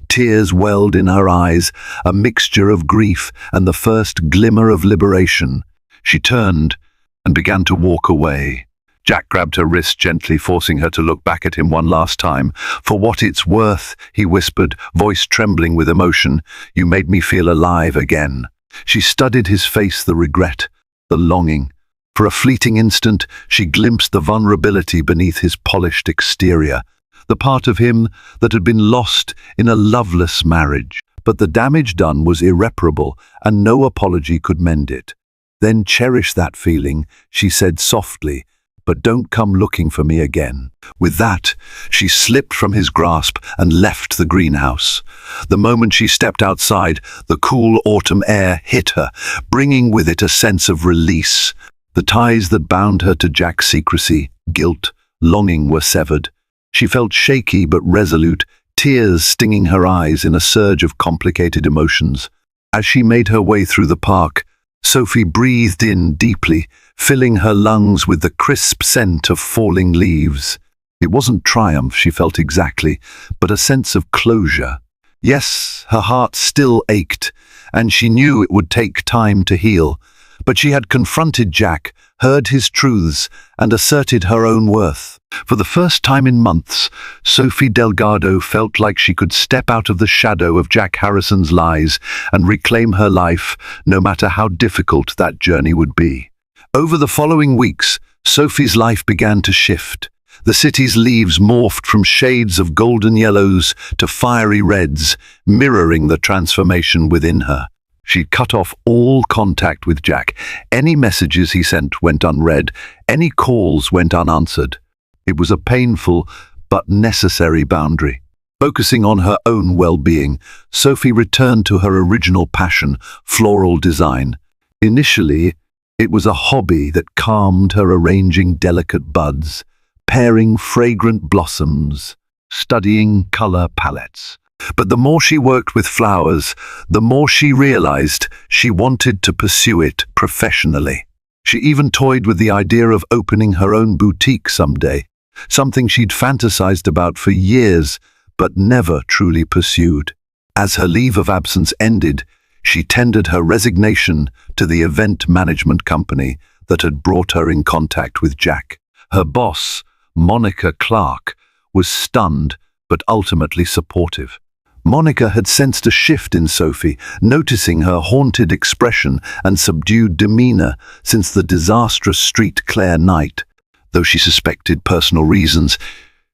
Tears welled in her eyes, a mixture of grief and the first glimmer of liberation. She turned and began to walk away. Jack grabbed her wrist gently, forcing her to look back at him one last time. "For what it's worth," he whispered, voice trembling with emotion, "you made me feel alive again." She studied his face, the regret, the longing. For a fleeting instant, she glimpsed the vulnerability beneath his polished exterior, the part of him that had been lost in a loveless marriage. But the damage done was irreparable, and no apology could mend it. "Then cherish that feeling," she said softly, "but don't come looking for me again." With that, she slipped from his grasp and left the greenhouse. The moment she stepped outside, the cool autumn air hit her, bringing with it a sense of release. The ties that bound her to Jack's secrecy, guilt, longing were severed. She felt shaky but resolute, tears stinging her eyes in a surge of complicated emotions. As she made her way through the park, Sophie breathed in deeply, filling her lungs with the crisp scent of falling leaves. It wasn't triumph she felt exactly, but a sense of closure. Yes, her heart still ached, and she knew it would take time to heal, But she had confronted Jack, heard his truths, and asserted her own worth. For the first time in months, Sophie Delgado felt like she could step out of the shadow of Jack Harrison's lies and reclaim her life, no matter how difficult that journey would be. Over the following weeks, Sophie's life began to shift. The city's leaves morphed from shades of golden yellows to fiery reds, mirroring the transformation within her. She cut off all contact with Jack. Any messages he sent went unread. Any calls went unanswered. It was a painful but necessary boundary. Focusing on her own well-being, Sophie returned to her original passion, floral design. Initially, it was a hobby that calmed her, arranging delicate buds, pairing fragrant blossoms, studying color palettes. But the more she worked with flowers, the more she realized she wanted to pursue it professionally. She even toyed with the idea of opening her own boutique someday, something she'd fantasized about for years but never truly pursued. As her leave of absence ended, she tendered her resignation to the event management company that had brought her in contact with Jack. Her boss, Monica Clark, was stunned but ultimately supportive. Monica had sensed a shift in Sophie, noticing her haunted expression and subdued demeanor since the disastrous Street Claire night. Though she suspected personal reasons,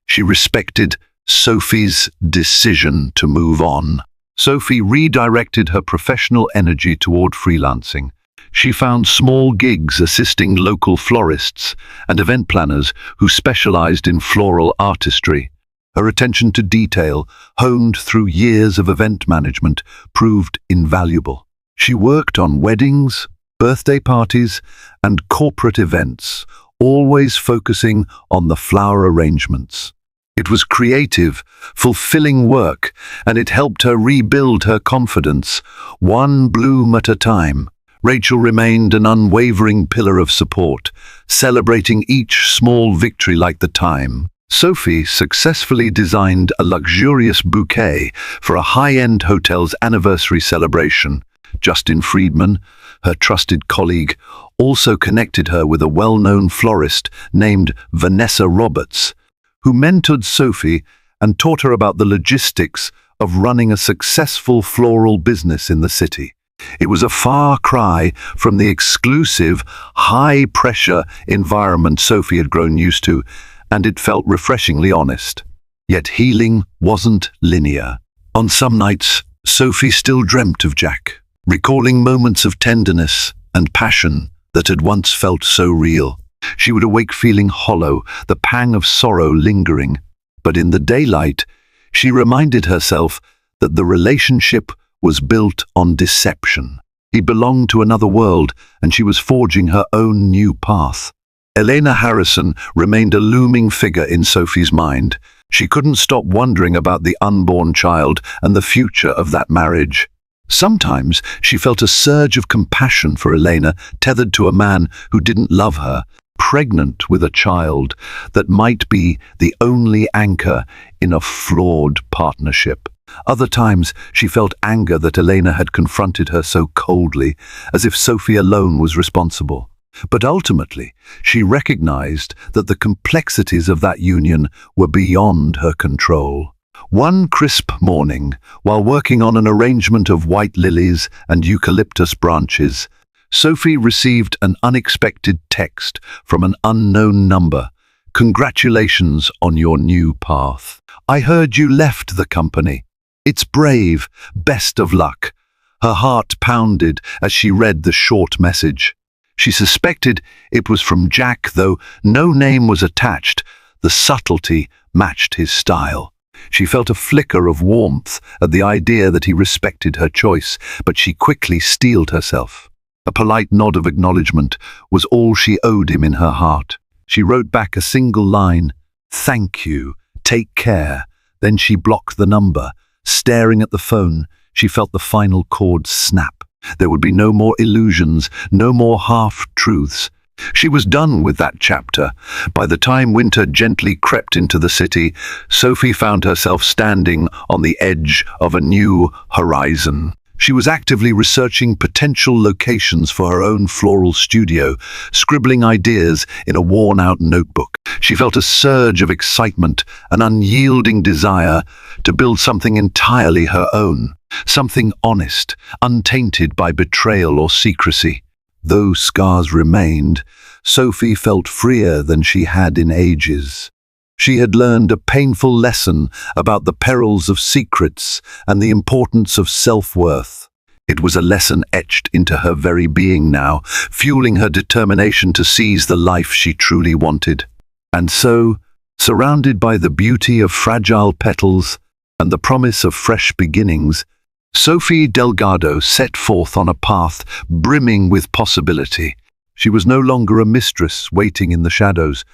she respected Sophie's decision to move on. Sophie redirected her professional energy toward freelancing. She found small gigs assisting local florists and event planners who specialized in floral artistry. Her attention to detail, honed through years of event management, proved invaluable. She worked on weddings, birthday parties, and corporate events, always focusing on the flower arrangements. It was creative, fulfilling work, and it helped her rebuild her confidence, one bloom at a time. Rachel remained an unwavering pillar of support, celebrating each small victory like the time. Sophie successfully designed a luxurious bouquet for a high-end hotel's anniversary celebration. Justin Friedman, her trusted colleague, also connected her with a well-known florist named Vanessa Roberts, who mentored Sophie and taught her about the logistics of running a successful floral business in the city. It was a far cry from the exclusive, high-pressure environment Sophie had grown used to, and it felt refreshingly honest. Yet healing wasn't linear. On some nights, Sophie still dreamt of Jack, recalling moments of tenderness and passion that had once felt so real. She would awake feeling hollow, the pang of sorrow lingering. But in the daylight, she reminded herself that the relationship was built on deception. He belonged to another world, and she was forging her own new path. Elena Harrison remained a looming figure in Sophie's mind. She couldn't stop wondering about the unborn child and the future of that marriage. Sometimes she felt a surge of compassion for Elena, tethered to a man who didn't love her, pregnant with a child that might be the only anchor in a flawed partnership. Other times she felt anger that Elena had confronted her so coldly, as if Sophie alone was responsible. But ultimately, she recognized that the complexities of that union were beyond her control. One crisp morning, while working on an arrangement of white lilies and eucalyptus branches, Sophie received an unexpected text from an unknown number. "Congratulations on your new path. I heard you left the company. It's brave. Best of luck." Her heart pounded as she read the short message. She suspected it was from Jack, though no name was attached. The subtlety matched his style. She felt a flicker of warmth at the idea that he respected her choice, but she quickly steeled herself. A polite nod of acknowledgement was all she owed him in her heart. She wrote back a single line, "Thank you, take care." Then she blocked the number. Staring at the phone, she felt the final cord snap. There would be no more illusions, no more half-truths. She was done with that chapter. By the time winter gently crept into the city, Sophie found herself standing on the edge of a new horizon. She was actively researching potential locations for her own floral studio, scribbling ideas in a worn-out notebook. She felt a surge of excitement, an unyielding desire to build something entirely her own, something honest, untainted by betrayal or secrecy. Though scars remained, Sophie felt freer than she had in ages. She had learned a painful lesson about the perils of secrets and the importance of self-worth. It was a lesson etched into her very being now, fueling her determination to seize the life she truly wanted. And so, surrounded by the beauty of fragile petals and the promise of fresh beginnings, Sophie Delgado set forth on a path brimming with possibility. She was no longer a mistress waiting in the shadows.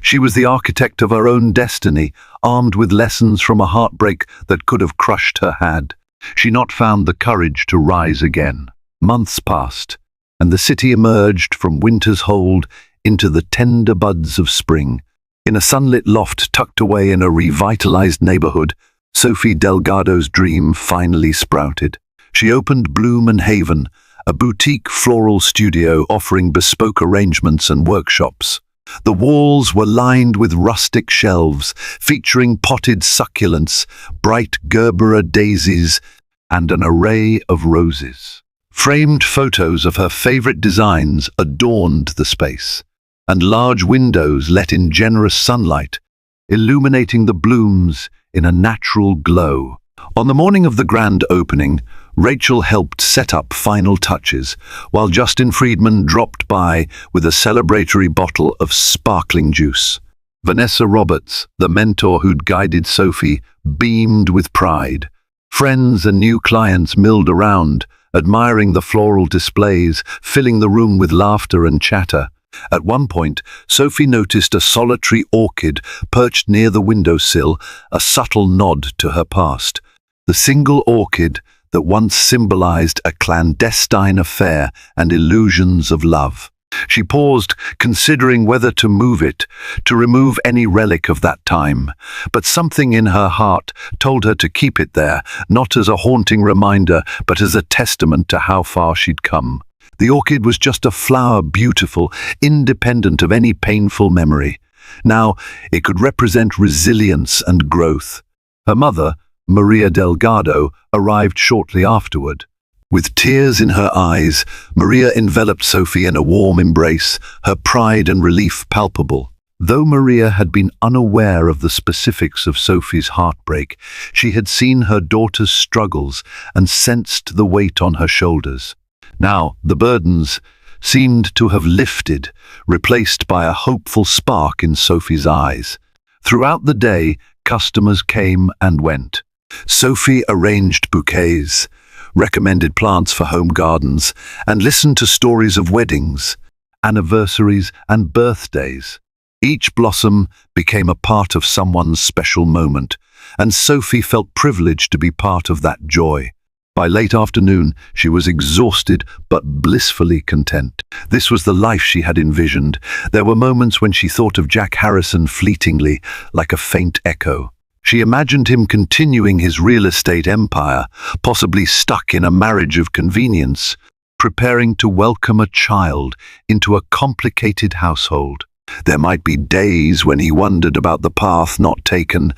She was the architect of her own destiny, armed with lessons from a heartbreak that could have crushed her had she not found the courage to rise again. Months passed, and the city emerged from winter's hold into the tender buds of spring. In a sunlit loft tucked away in a revitalized neighborhood, Sophie Delgado's dream finally sprouted. She opened Bloom and Haven, a boutique floral studio offering bespoke arrangements and workshops. The walls were lined with rustic shelves, featuring potted succulents, bright gerbera daisies, and an array of roses. Framed photos of her favorite designs adorned the space, and large windows let in generous sunlight, illuminating the blooms in a natural glow. On the morning of the grand opening, Rachel helped set up final touches, while Justin Friedman dropped by with a celebratory bottle of sparkling juice. Vanessa Roberts, the mentor who'd guided Sophie, beamed with pride. Friends and new clients milled around, admiring the floral displays, filling the room with laughter and chatter. At one point, Sophie noticed a solitary orchid perched near the windowsill, a subtle nod to her past. The single orchid that once symbolized a clandestine affair and illusions of love. She paused, considering whether to move it, to remove any relic of that time. But something in her heart told her to keep it there, not as a haunting reminder, but as a testament to how far she'd come. The orchid was just a flower, beautiful, independent of any painful memory. Now, it could represent resilience and growth. Her mother, Maria Delgado, arrived shortly afterward. With tears in her eyes, Maria enveloped Sophie in a warm embrace, her pride and relief palpable. Though Maria had been unaware of the specifics of Sophie's heartbreak, she had seen her daughter's struggles and sensed the weight on her shoulders. Now, the burdens seemed to have lifted, replaced by a hopeful spark in Sophie's eyes. Throughout the day, customers came and went. Sophie arranged bouquets, recommended plants for home gardens, and listened to stories of weddings, anniversaries, and birthdays. Each blossom became a part of someone's special moment, and Sophie felt privileged to be part of that joy. By late afternoon, she was exhausted but blissfully content. This was the life she had envisioned. There were moments when she thought of Jack Harrison fleetingly, like a faint echo. She imagined him continuing his real estate empire, possibly stuck in a marriage of convenience, preparing to welcome a child into a complicated household. There might be days when he wondered about the path not taken,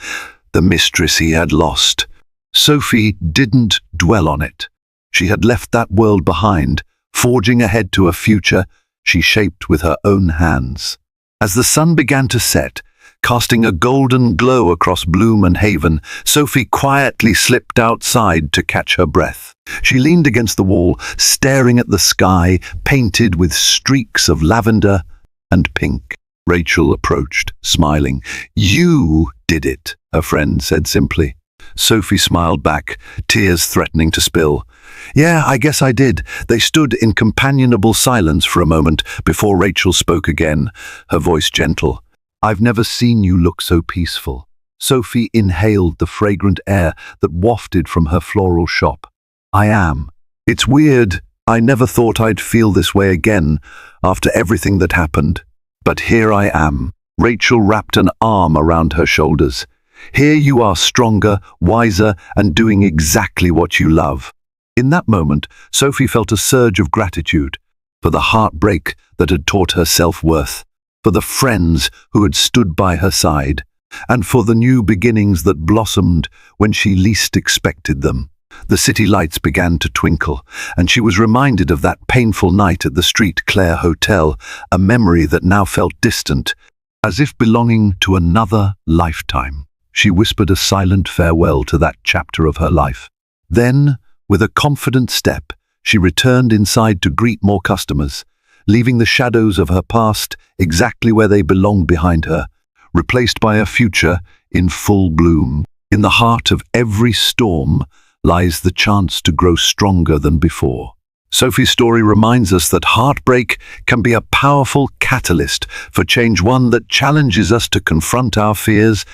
the mistress he had lost. Sophie didn't dwell on it. She had left that world behind, forging ahead to a future she shaped with her own hands. As the sun began to set, casting a golden glow across Bloom and Haven, Sophie quietly slipped outside to catch her breath. She leaned against the wall, staring at the sky, painted with streaks of lavender and pink. Rachel approached, smiling. "You did it," her friend said simply. Sophie smiled back, tears threatening to spill. "Yeah, I guess I did." They stood in companionable silence for a moment before Rachel spoke again, her voice gentle. "I've never seen you look so peaceful." Sophie inhaled the fragrant air that wafted from her floral shop. "I am. It's weird. I never thought I'd feel this way again after everything that happened. But here I am." Rachel wrapped an arm around her shoulders. "Here you are, stronger, wiser, and doing exactly what you love." In that moment, Sophie felt a surge of gratitude for the heartbreak that had taught her self-worth, for the friends who had stood by her side, and for the new beginnings that blossomed when she least expected them. The city lights began to twinkle, and she was reminded of that painful night at the Street Claire Hotel, a memory that now felt distant, as if belonging to another lifetime. She whispered a silent farewell to that chapter of her life. Then, with a confident step, she returned inside to greet more customers, leaving the shadows of her past exactly where they belonged behind her, replaced by a future in full bloom. In the heart of every storm lies the chance to grow stronger than before. Sophie's story reminds us that heartbreak can be a powerful catalyst for change, one that challenges us to confront our fears,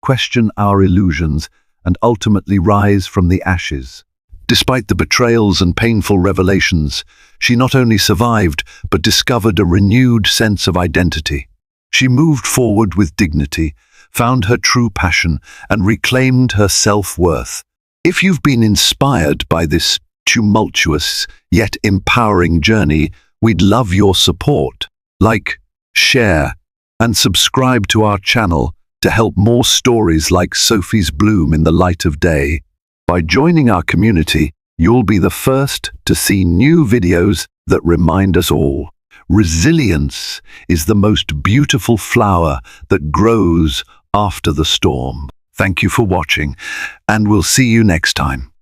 question our illusions, and ultimately rise from the ashes. Despite the betrayals and painful revelations, she not only survived, but discovered a renewed sense of identity. She moved forward with dignity, found her true passion, and reclaimed her self-worth. If you've been inspired by this tumultuous yet empowering journey, we'd love your support. Like, share, and subscribe to our channel to help more stories like Sophie's bloom in the light of day. By joining our community, you'll be the first to see new videos that remind us all. Resilience is the most beautiful flower that grows after the storm. Thank you for watching, and we'll see you next time.